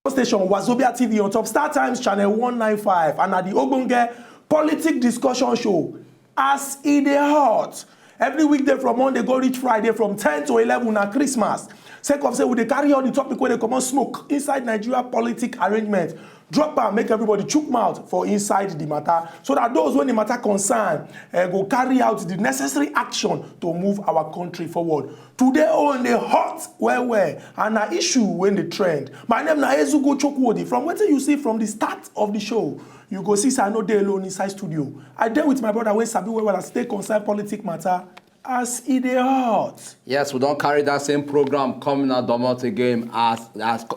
Station Wazobia TV on Top Star Times channel 195 and at the Ogbonge Politic Discussion Show as it dey hot every weekday from Monday go reach Friday from 10 to 11 na Christmas. Sake of say we dey carry all the topic wey dey comot smoke inside Nigeria politic arrangement. Drop am make everybody chook mouth for inside the matter so that those when the matter concern go carry out the necessary action to move our country forward. Today on the hot well and an issue when the trend. My name na Ezugo Chukwudi. From wetin you see from the start of the show, you go see say I no dey alone inside studio. I dey with my brother wey sabi well as stay concern politic matter as e dey hot. Yes, we don't carry that same program coming at Domot again as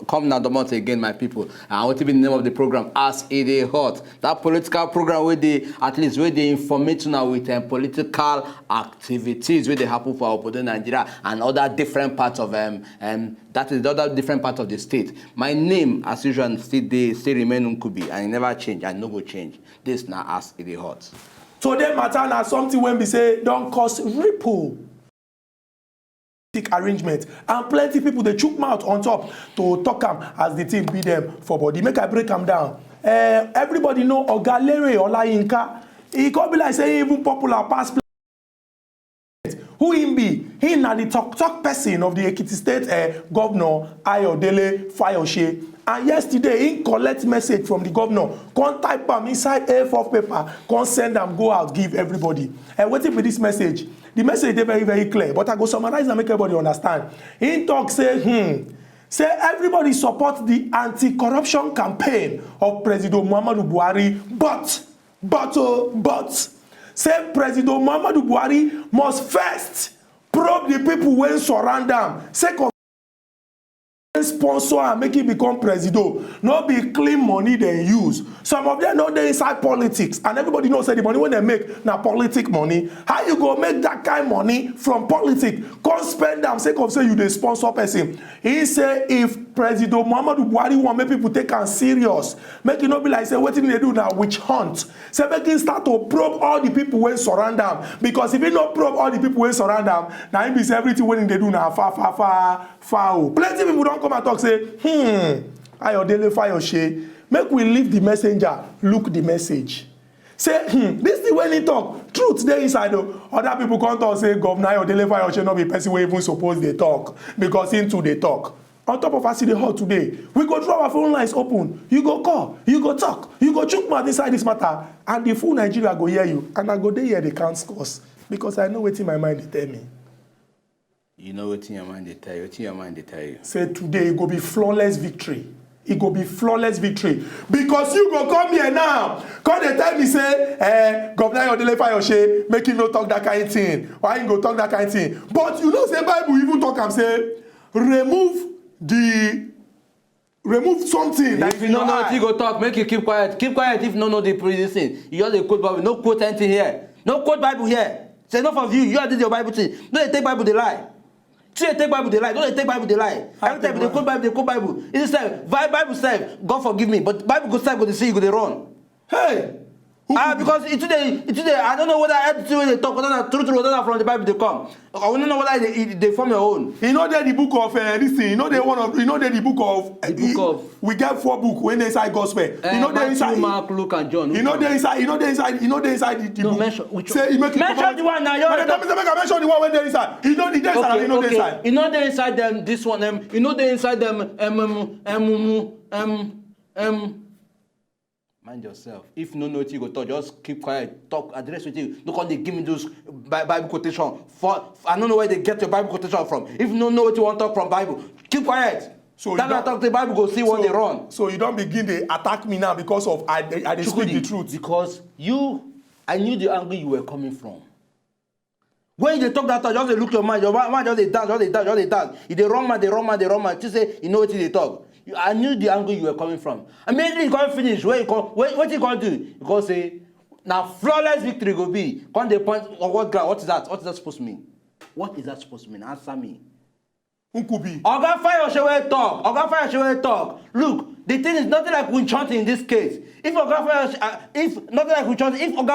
coming at Domot again, my people. And what even the name of the program as it dey hot. That political program where they at least where they informate now with political activities where they happen for our Nigeria and other different parts of that is the other different part of the state. My name, as usual, still remain Nkubi and it never change and no go change. This now as it dey hot. Today matter na something when we say don't cause ripple arrangement and plenty people they chook mouth on top to talk am as the thing be them for body. Make I break them down. Everybody know Oga Lere Olayinka. He could be like say even popular past. Who him be? He na the talk person of the Ekiti State Governor Ayodele Fayose. And yesterday, he collect message from the governor, come type am inside A4 paper, come send am go out, give everybody. And waiting for this message. The message is very, very clear, but I go summarize and make everybody understand. He talk say, say everybody support the anti-corruption campaign of President Muhammadu Buhari, but, say President Muhammadu Buhari must first probe the people when surround am. Second, sponsor and make it become president. Not be clean money they use. Some of them know they inside politics, and everybody knows that the money when they make na politic money. How you go make that kind of money from politics? Come spend them sake of say you the sponsor person. He say if President Muhammadu Buhari want make people take am serious, make it not be like say what they do now witch hunt. Say make him start to probe all the people when surround them, because if he not probe all the people when surround them, now him be say everything when they do now far. Plenty people don't come and talk say, Ayodele Fayose, make we leave the messenger, look the message. Say, this is when he talk, truth there inside. Other people come talk say, Governor Ayodele Fayose not be person who even suppose they talk, because into they talk. On top of us in the hall today, we go through our phone lines open. You go call, you go talk, you go chook mouth inside this matter, and the full Nigeria go hear you, and I go there hear the count scores, because I know what's in my mind they tell me. You know what in your mind they tell you. What in your mind they tell you. Say today it go be flawless victory. It go be flawless victory. Because you go come here now. Come they tell me say, Governor Ayodele Fayose, make him no talk that kind of thing. Why he go talk that kind of thing? But you know say Bible even talk and say, remove something. If you don't know what you go talk, make you keep quiet. Keep quiet if you don't know the previous thing. You just a quote Bible. No quote anything here. No quote Bible here. Say enough of you. You are doing your Bible thing. No, they take Bible, they lie. They take Bible, they lie. Don't they take Bible, they lie. Every time they quote Bible. It's the Bible says, God forgive me. But Bible go save, go to see, you go they run. Hey! Because it's today, I don't know whether everything when they talk, whether true, whether from the Bible they come. I don't know whether they form your own. You know that the book of this thing. You know the book of. We get 4 books when they inside gospel. You know they inside Mark, Luke, and John. You know they inside the book. Mention which say, one? Mention the one now. Mention the one when they inside. You know the inside. You know the inside. You know they inside them. This one. You know they inside them. Mind yourself. If no know what you go talk, just keep quiet. Talk, address with you. Look how they give me those Bible quotation. I don't know where they get your Bible quotation from. If you don't know what you want to talk from Bible, keep quiet. So that I talk the Bible, go see what they run. So you don't begin to attack me now because of I speak the truth. Because I knew the angle you were coming from. When they talk that talk, just look your mind just they dance. If they run man. Just say you know what they talk. I knew the angle you were coming from. Immediately you can't finish. What you can't do? You can't say, now flawless victory go be. Can't they point on what is that? What is that supposed to mean? What is that supposed to mean? Answer me. Nkubi. Oga Fayose talk. Look, the thing is nothing like witch hunting in this case. If Oga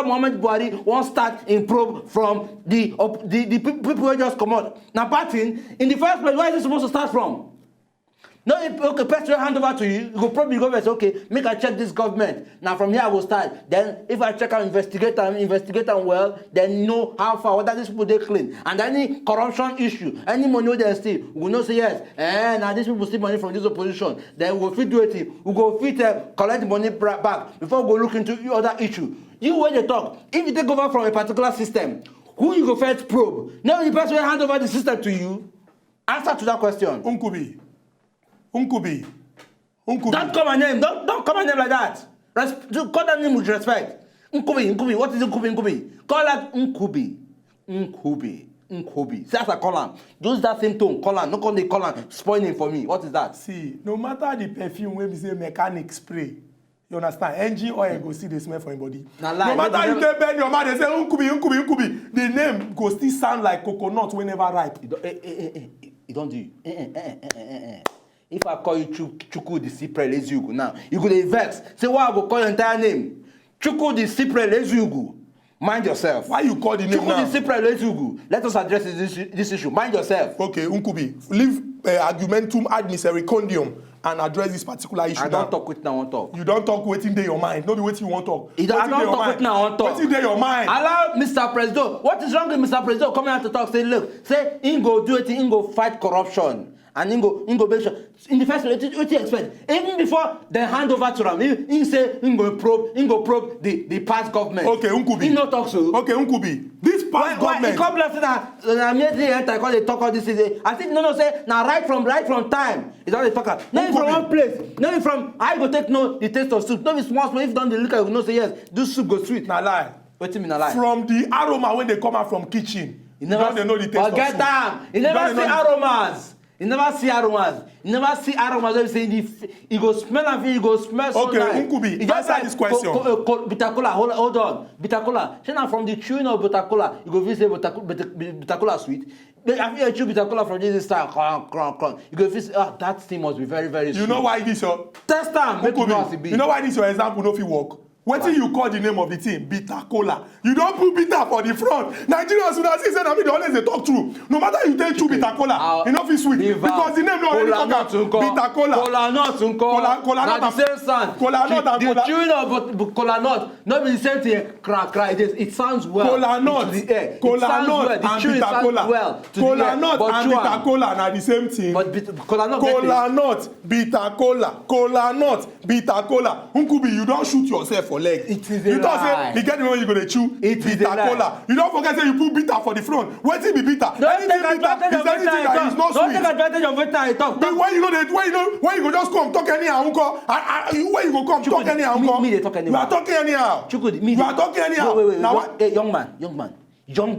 Muhammad Buhari won't start in probe from the people who just come out. Now, parting in the first place, where is it supposed to start from? No, okay, person hand over to you, you go probably go and say, okay, make I check this government. Now from here I will start. Then if I check and investigate them well, then know how far, whether these people they clean. And any corruption issue, any money they steal, we will not say yes. Now these people steal money from this opposition. Then we will fit do it. We go fit collect the money back before we go look into other issue. You when they talk, if you take over from a particular system, who you go first probe? Now the person will hand over the system to you. Answer to that question. Nkubi. Don't call my name. Don't call my name like that. Call that name with respect. Nkubi. What is Nkubi? Call that Nkubi. See, as I call him. Use that same tone. Call him. Don't call the call him. Spoiling for me. What is that? See, no matter the perfume when we say mechanic spray, you understand? Engine oil go see the smell for anybody. No matter you tell Ben your man, they say Nkubi. The name go still sound like coconut whenever ripe. You don't do. If I call you Chuku the Cyprel Ezugu now, you go dey vex. Say why I go call your entire name? Chuku the Cyprel Ezugu. Mind yourself. Why you call the name Chuku now? Chuku the Cyprel Ezugu. Let us address this issue. Mind yourself. Okay, Nkubi, leave argumentum ad misericordium and address this particular issue. I don't talk with now on talk. You don't talk wetin dey your mind. No be wetin you want talk. I don't talk with now on talk. Wetin dey your mind? Allow Mr. President. What is wrong with Mr. President coming out to talk? Say, look, say, he go do it, he go fight corruption. And he go make sure. In the first place, what you expect? Even before they hand over to him, he say he go probe the past government. Okay, Nkubi. He no talk so. Okay, Nkubi. This past government. He come blessing that immediately enter because they talk all this. I think no say now right from time. It's all the talker. Not from one place. Not from I go take no the taste of soup. Not be small. If done the liquor, you go know say yes. This soup go sweet. Na lie. What you mean na lie? From the aroma when they come out from kitchen. You never know the taste of soup. Forget them. You never see aromas. You never see aromas. You never see aromas. Let me say you go smell and feel. You go smell so nice. Okay, Nkubi, answer this question. Bitter cola. Hold on. Bitter cola. Now from the chewing of bitter cola, you go visit bitter cola sweet. After you chew bitter cola from this style, you go visit. That thing must be very, very sweet. You know why this your test time? Make Nkubi, you know why this your example no fit work? Wetin you call the name of the thing? Bitter cola. You don't put bitter for the front. Nigerians would have said that they always they talk true. No matter you take two bitter cola, you know fit sweet because the name no already come out. Bitter cola. Cola nut unko. Cola nut. Na the same sound. Cola nut and cola. The chewing of cola nut, not be the same thing. Crack. It sounds well. Cola nut. Cola nut and bitter cola. Well. Cola nut and bitter cola na the same thing. But cola nut. Cola nut, bitter cola. Cola nut, bitter cola. Nkubi, you don't shoot yourself for leg. It is a you don't lie. say you get the one you go to chew bitter cola. You don't forget say you put bitter for the front. Wetin be bitter? Don't take advantage of bitter. Don't take advantage of bitter. I talk. When you go just come talk anyhow, uncle. When you go come talk anyhow, uncle. Me they talk anyhow. You are talking anyhow. You are talking anyhow. Wait. Now what? Hey, young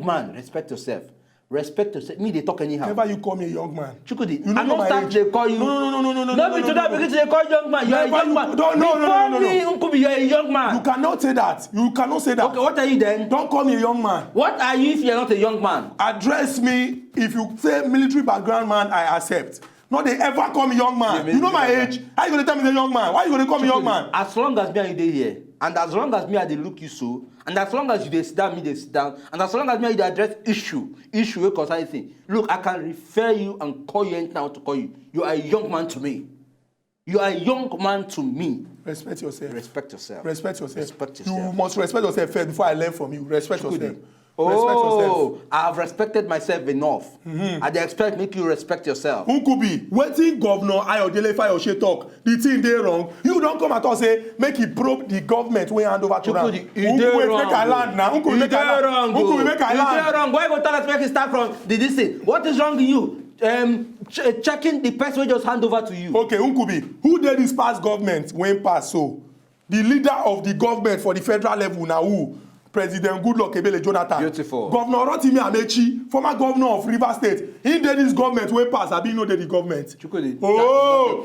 man, respect yourself. Respect yourself. Me, they talk anyhow. Never you call me a young man. Chukudi, you I don't start to call you. No. Not be to that because they call young man. You're a young man. No. Unkubi, you're a young man. You cannot say that. You cannot say that. Okay, what are you then? Don't call me a young man. What are you if you're not a young man? Address me. If you say military background man, I accept. Not they ever call me young man. You know my age. How you gonna tell me the young man? Why you gonna call me young man? As long as me and you dey here, and as long as me I dey look you so, and as long as you dey sit down, me dey sit down, and as long as me and you dey address issue wey concern anything. Look, I can refer you and call you anything I want to call you. You are a young man to me. You are a young man to me. Respect yourself. Respect yourself. Respect yourself. Respect yourself. You must respect yourself first before I learn from you. Respect yourself. I have respected myself enough. I dey expect make you respect yourself. Nkubi, wetin Governor Ayodele Fayose talk, the thing dey wrong. You don come at us say make he probe the government wey hand over to am. Nkubi, make I land now. Nkubi, make I land. Nkubi, make I land. You dey wrong. Why go tell us make you start from this thing? What is wrong with you? Checking the person wey just hand over to you. Okay, Nkubi, who did this past government when pass so? The leader of the government for the federal level na who? President Goodluck Ebele Jonathan. Beautiful. Governor Rotimi Amechi, former governor of Rivers State. He did this government wey pass. Abi no dey the government. Chukudi,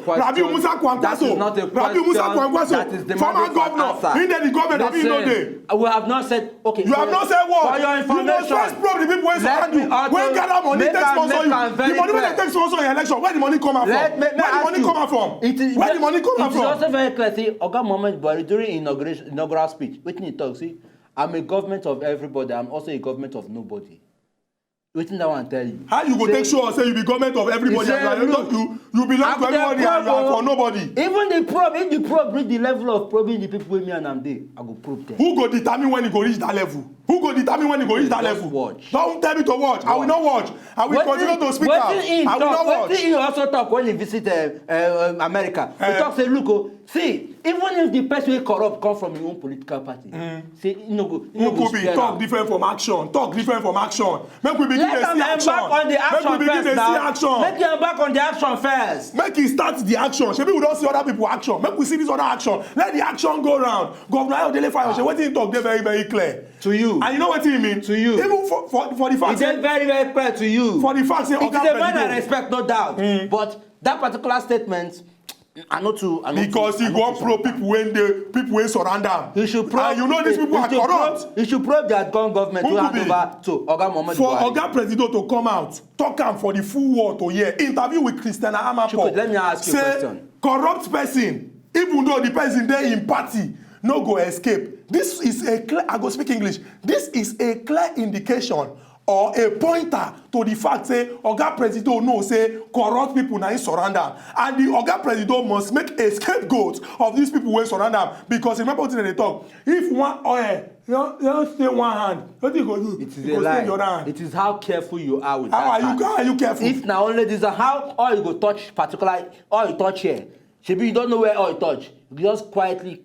Rabi Musa Kwankwaso. That is not a question. Rabi Musa Kwankwaso, former governor. He did the government. Abi no dey. We have not said. Okay. You have not said what? For your information. You must first probe the people wey surround you. When gather money, take sponsor you. The money wey they take sponsor your election, where the money come out from? Where the money come out from? Where the money come out from? It is also very clear. See, Oga Muhammadu Buhari during inaugural speech, wetin he talk? See, I'm a government of everybody. I'm also a government of nobody. Wetin that one tell you? How you go take sure say you be government of everybody? You belong to everybody and you are for nobody. Even the probe, if the probe reach the level of probing the people with me and I'm there, I go probe them. Who go determine when you go reach that level? Who go determine when you go reach that level? Watch. Don't tell me to watch. I will not watch. I will continue to speak out. I will not watch. He also talk when he visit America. He talk say, look, see, even if the person wey corrupt come from his own political party, say he no go spare am. Talk different from action. Talk different from action. Make we begin to see action. On the action Make we begin to see action. Make you embark on the action first. Make he start the action. Shebi we don see other people action. Make we see this other action. Let the action go round. Governor Ayodele Fayose, wetin he talk dey very very clear. To you. And you know wetin he mean? To you. Even for the fact say. It is very very clear to you. For the fact say Oga President. It is a man I respect, no doubt. But that particular statement, because he wan probe people wey surround am. You should probe. And you know these people are corrupt. You should probe their government to hand over to Oga Muhammadu Buhari. For Oga President to come out, talk am for the full world to hear. Interview with Christiana Amapo. Let me ask you a question. Corrupt person, even though the person dey in party, no go escape. This is a clear, I go speak English. This is a clear indication or a pointer to the fact say Oga President know say corrupt people na in surround am, and the Oga President must make a scapegoat of these people wey surround am, because remember wetin dey talk, if one oil you stay one hand, wetin you go do? It is a lie. It is how careful you are with that. How are you careful? If na only this, how oil you go touch particular oil touch here, shebi you don't know where oil touch, you just quietly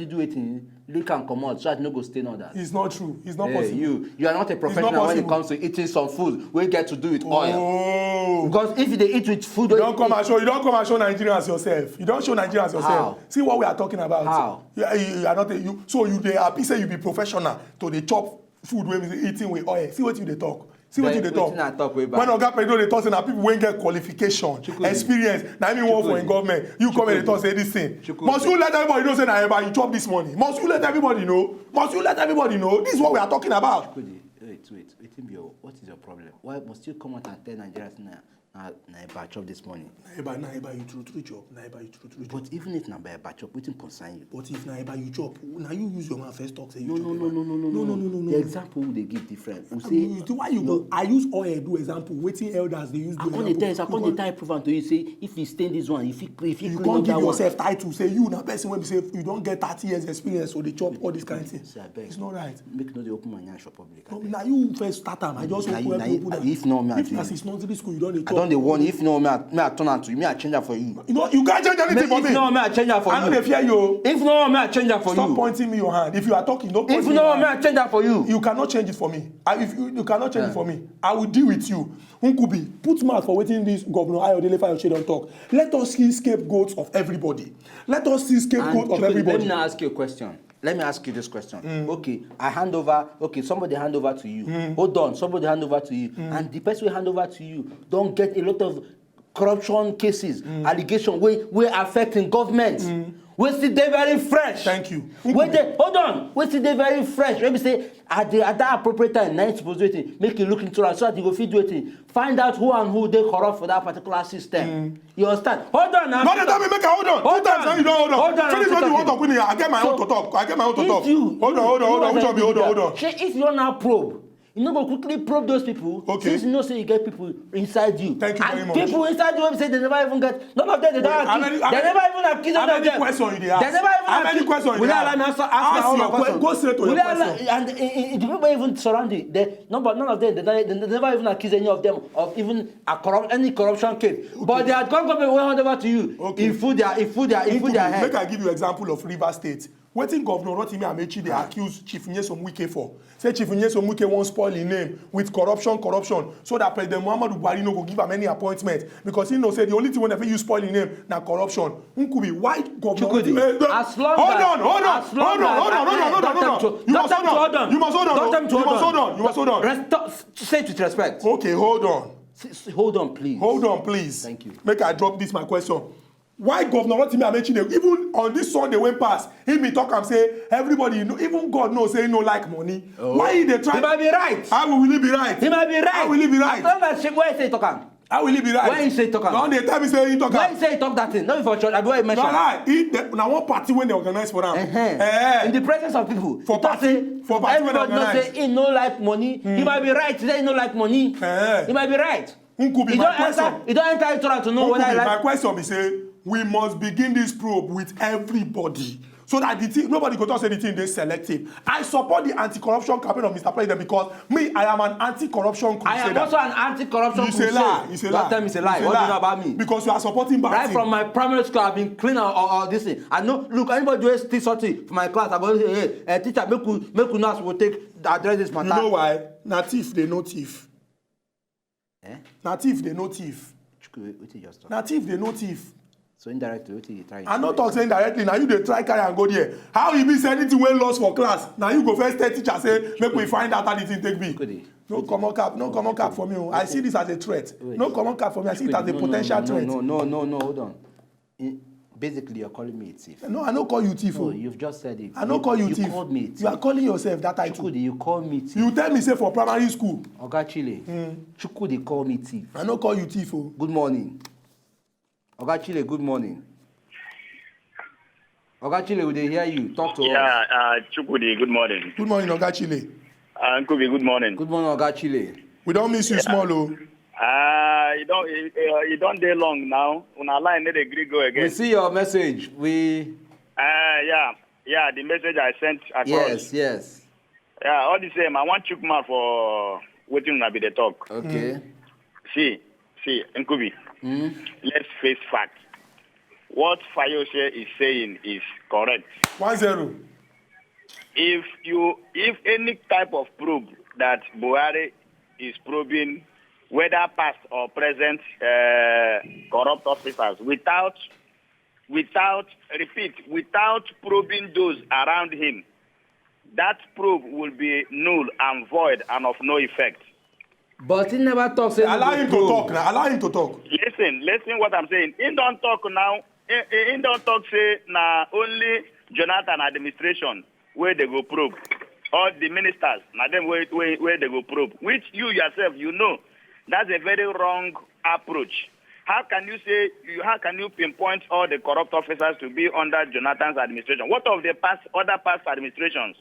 do it in. Lick and come out so that no go stain on that. It's not true. It's not possible. You are not a professional when it comes to eating some food. We get to do with oil. Oh. Because if they eat with food, you don't come and show Nigerians yourself. You don't show Nigerians yourself. How? See what we are talking about. How? You are not so you dey happy say you be professional to the chop food when we eating with oil. See what you dey talk. See what you dey talk. When Oga President dey talk say na people wey get qualification, experience, na him work for in government. You come and dey talk say this thing. Must you let everybody know say na eba you chop this money? Must you let everybody know? Must you let everybody know? This is what we are talking about. Wait. What is your problem? Why must you come out and tell Nigerians na eba chop this money? Na eba you true chop. Na eba you true chop. But even if na eba chop, wetin concern you? But if na eba you chop, na you use your mouth first talk say you chop. No. The example they give different. We say why you go? I use oil do example. Wetin elders they use do example. I can't tell prove am to you say if you stain this one, if you can't give yourself title say you na person when be say you don't get 30 years experience so they chop all this kind of thing. It's not right. Make no dey open my yansh for public. Now you first start am. I just open everybody. If no me, if as it's not this school you don't dey chop. I don't warn you. If no, me I turn am to you. Me I change am for you. You know you can't change anything for me. If no, me I change am for you. I don't fear you. If no, me I change am for you. Stop pointing me your hand. If you are talking, don't point me. If no, me I change am for you. You cannot change it for me. If you cannot change it for me, I will deal with you. Nkubi, put mouth for waiting this Governor Ayodele Fayose don't talk. Let us see scapegoats of everybody. Let us see scapegoats of everybody. Let me ask you a question. Let me ask you this question. Okay, I hand over. Okay, somebody hand over to you. Hold on, somebody hand over to you, and the person who hand over to you don't get a lot of corruption cases, allegations wey affecting government. We still dey very fresh. Thank you. Hold on. We still dey very fresh. Let me say at that appropriate time, now you suppose do it. Make you look into it so that you go fit do it. Find out who and who they corrupt for that particular system. You understand? Hold on now. Not the time you make a hold on. Hold on. You don't hold on. Hold on. Finish what you want to put in here. I get my own to talk. Hold on. Which one be hold on? If you now probe, you know, go quickly probe those people. Okay. Since you know, say you get people inside you. Thank you very much. People inside you say they never even get. None of them they don't accuse. They never even accuse of them. How many questions you ask? They never even how many questions you ask? Will you ask your question? Go straight to your question. And the people even surrounding, none of them. They never even accuse any of them of even any corruption case. Okay. But they had government will hand over to you. Okay. If food their head. Make I give you example of Rivers State. Wetin Governor Rotimi Amechi dey accuse Chief Nyesom Wike for. Say Chief Nyesom Wike wan spoil him name with corruption so that President Muhammadu Buhari no go give am any appointment because he know say the only thing wey dem fit use spoil him name na corruption. Nkubi, why Governor as long You must hold on. Say it with respect. Okay, hold on. Hold on, please. Hold on, please. Thank you. Make I drop this my question. Why Governor Rotimi Amechi even on this Sunday went past, he be talk and say everybody know, even God knows say he no like money. Why he dey try? He might be right. How will he be right? He might be right. How will he be right? As long as where say talk am. How will it be right? When you say talk am? Now they tell me say he talk am. When you say he talk that thing, not before church, I don't mention. No lie. Now one party when they organize for am. In the presence of people. For party when they everybody know organize. say he no like money. He might be right. He say he no like money. He might be right. Could be my question. He don't enter into to know whether he like. My question be say we must begin this probe with everybody. So that the thing, nobody go talk say the thing they selective. I support the anti-corruption campaign of Mr. President because me, I am an anti-corruption crusader. I am also an anti-corruption crusader. You say lie. Don't tell me it's a lie. What do you know about me? Because you are supporting bad right thing. From my primary school, I've been clean or this thing. I know. Look, anybody do still something for my class, I go say, hey, teacher, make you know will take address this matter. You know why? Na thief, they no thief. Na thief, they no thief. Na thief, they no thief. So indirectly, what you try? I'm not talking indirectly. Now you dey try carry and go there. How you be say anything when lost for class? Now you go first tell teacher say make we find out how the thing take be. No common cap for me. I see this as a threat. No common cap for me. I see it as a potential threat. No, hold on. Basically, you're calling me a thief. No, I don't call you thief. No, you've just said it. I don't call you thief. You called me a thief. You are calling yourself that title. Chukwudi, you call me thief. You tell me say for primary school. Oga Chile. Chukwudi call me thief. I don't call you thief. Good morning. Oga Chile, good morning. Oga Chile, we dey hear you. Talk to us. Yeah, Chukwudi, good morning. Good morning, Oga Chile. Nkubi, good morning. Good morning, Oga Chile. We don't miss you small, oh. You don't day long now. Una line need agree go again. We see your message. Yeah, the message I sent across. Yes. Yeah, all the same, I want Chukma for waiting to be the talk. Okay. See, Nkubi, let's face facts. What Fayose is saying is correct. 1-0. If any type of probe that Buhari is probing, whether past or present corrupt officers, without probing those around him, that probe will be null and void and of no effect. But he never talks. Allow him to talk now. Allow him to talk. Listen what I'm saying. He don't talk now. He don't talk say na only Jonathan administration where they go probe. All the ministers, na them where they go probe. Which you yourself, you know, that's a very wrong approach. How can you pinpoint all the corrupt officers to be under Jonathan's administration? What of the other past administrations?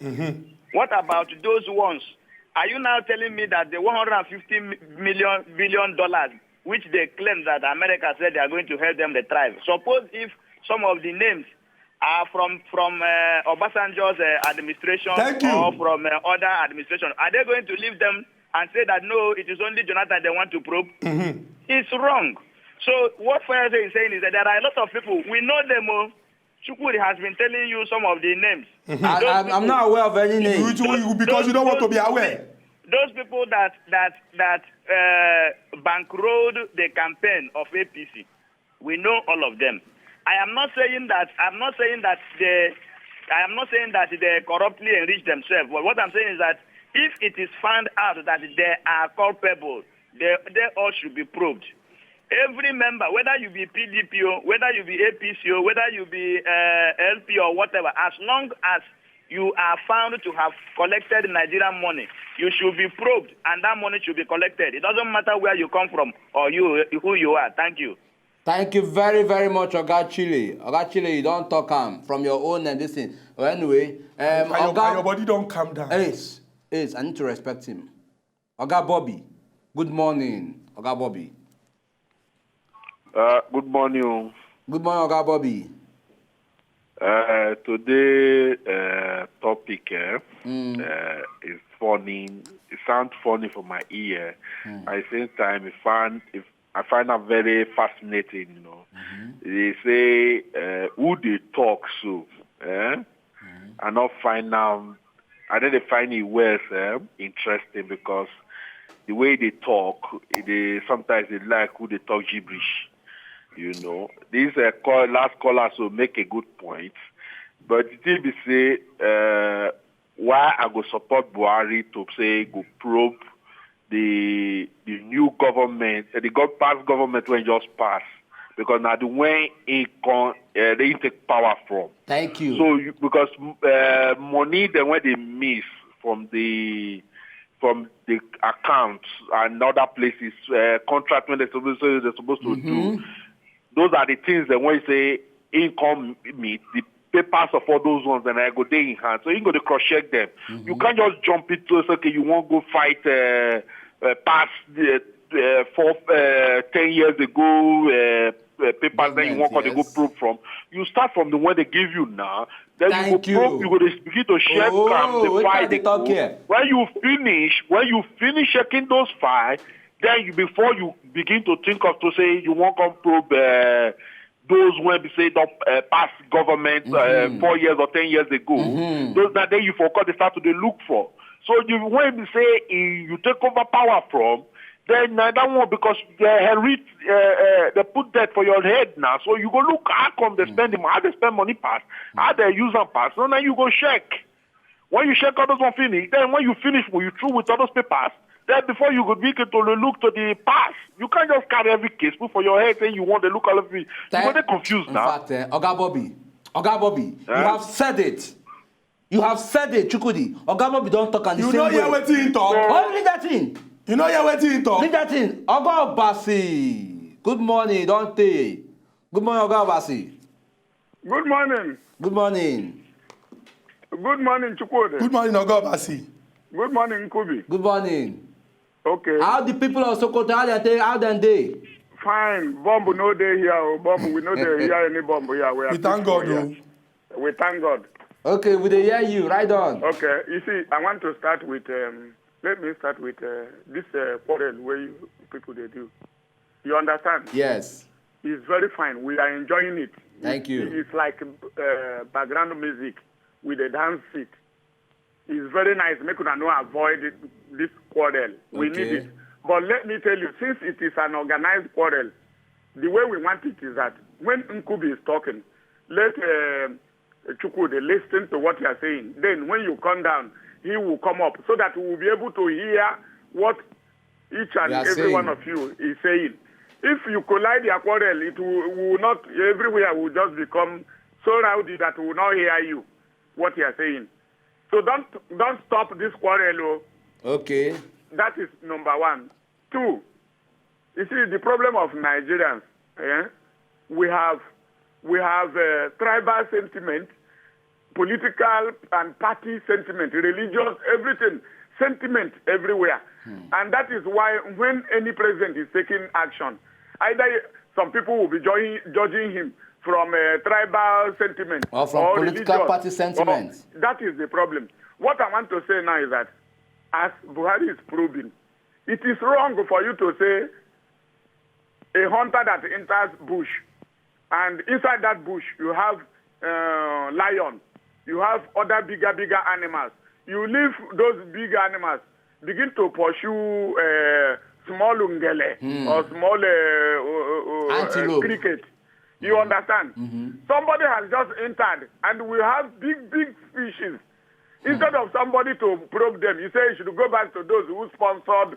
What about those ones? Are you now telling me that the $150 billion, which they claim that America said they are going to help them the tribe? Suppose if some of the names are from Obasanjo's administration or from other administration, are they going to leave them and say that no, it is only Jonathan they want to probe? It's wrong. So what Fayose is saying is that there are a lot of people, we know them. Chukwudi has been telling you some of the names. I'm not aware of any names. Because you don't want to be aware. Those people that bankrolled the campaign of APC, we know all of them. I am not saying that they corruptly enrich themselves. But what I'm saying is that if it is found out that they are culpable, they all should be probed. Every member, whether you be PDP, whether you be APC, whether you be LP or whatever, as long as you are found to have collected Nigerian money, you should be probed and that money should be collected. It doesn't matter where you come from or who you are. Thank you. Thank you very, very much, Oga Chile. Oga Chile, you don't talk from your own and this thing. Well, anyway, your body don't calm down. Ace, I need to respect him. Oga Bobby, good morning, Oga Bobby. Good morning. Good morning, Oga Bobby. Today topic is funny. It sounds funny for my ear. At the same time, I find that very fascinating. You know, they say who they talk so, I not find out. I then they find it well interesting because the way they talk, sometimes they like who they talk gibberish. You know, this last caller so make a good point, but the thing be say why I go support Buhari to say go probe the new government, the past government when just pass, because now the way they take power from. Thank you. So because money then when they miss from from the accounts and other places, contract when they're supposed to do. Those are the things that when you say income meet, the papers of all those ones, and I go there in hand. So you go to cross-check them. You can't just jump into it, okay, you won't go fight past 10 years ago, papers, then you won't go prove from. You start from the one they give you now. Then you go to begin to check the file. When you finish checking those files, then before you begin to think of to say you won't come probe those when we say past government 4 years or 10 years ago. Those that then you forgot they start to look for. So when we say you take over power from, then that one because they put that for your head now. So you go look how come they spend how they spend money pass, how they use them pass. So now you go check. When you check all those one finish, then when you finish, when you through with all those papers, then before you go begin to look to the past, you can't just carry every case put for your head saying you want to look all of it. You're going confused now. In fact, Oga Bobby, you have said it. You have said it, Chukudi. Oga Bobby don't talk on the same way. You know what he talk. Oh, leave that in. You know what he talk. Leave that in. Oga Obasi. Good morning, don't they? Good morning, Oga Obasi. Good morning. Good morning. Good morning, Chukwode. Good morning, Oga Obasi. Good morning, Kubi. Good morning. Okay. How the people of Sokoto, how they? Fine. Bomb no day here. Oh, bomb, we know they hear any bomb here. We thank God. We thank God. Okay, we hear you. Right on. Okay. You see, I want to start with, let me start with this quarrel where people they do. You understand? Yes. It's very fine. We are enjoying it. Thank you. It's like background music with a dance seat. It's very nice. Make us not avoid this quarrel. We need it. But let me tell you, since it is an organized quarrel, the way we want it is that when Nkubi is talking, let Chukwude listen to what you are saying. Then when you come down, he will come up so that we will be able to hear what each and every one of you is saying. If you collide your quarrel, it will not, everywhere will just become so rowdy that we will not hear you, what you are saying. So don't stop this quarrel. Okay. That is number one. Two, you see the problem of Nigerians. We have tribal sentiment, political and party sentiment, religious, everything, sentiment everywhere. And that is why when any president is taking action, either some people will be judging him from tribal sentiment or from political party sentiment. That is the problem. What I want to say now is that, as Buhari is proving, it is wrong for you to say a hunter that enters bush, and inside that bush you have lion, you have other bigger animals. You leave those big animals, begin to pursue small ungele or small cricket. You understand? Somebody has just entered, and we have big species. Instead of somebody to probe them, you say you should go back to those who sponsored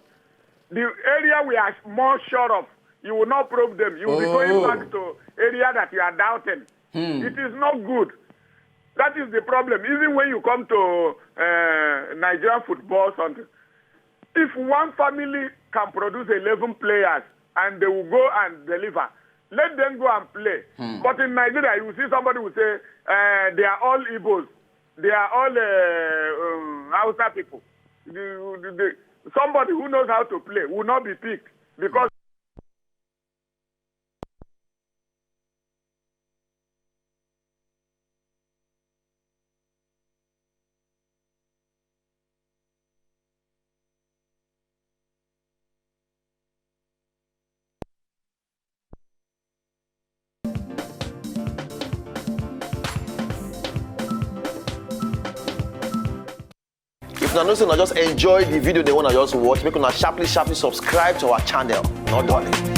the area we are more sure of. You will not probe them. You will be going back to area that you are doubting. It is not good. That is the problem. Even when you come to Nigerian football, something, if one family can produce 11 players and they will go and deliver, let them go and play. But in Nigeria, you see somebody will say, they are all Igbos. They are all Hausa people. Somebody who knows how to play will not be picked because If una know say una just enjoy the video they wanna just watch, make una sharply subscribe to our channel. Not done.